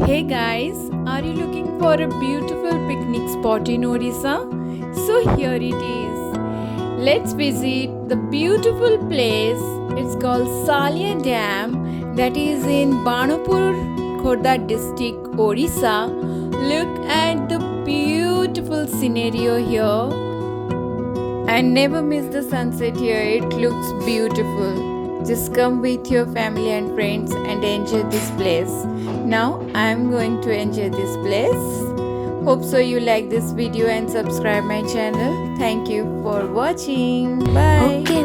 Hey guys, are you looking for a beautiful picnic spot in Odisha? So here it is. Let's visit the beautiful place. It's called Salia Dam that is in Banapur, Khorda district, Odisha. Look at the beautiful scenario here and never miss the sunset here. It looks beautiful. Just come with your family and friends and enjoy this place. Now I'm going to enjoy this place. Hope so you like this video and subscribe my channel. Thank you for watching. Bye. Okay,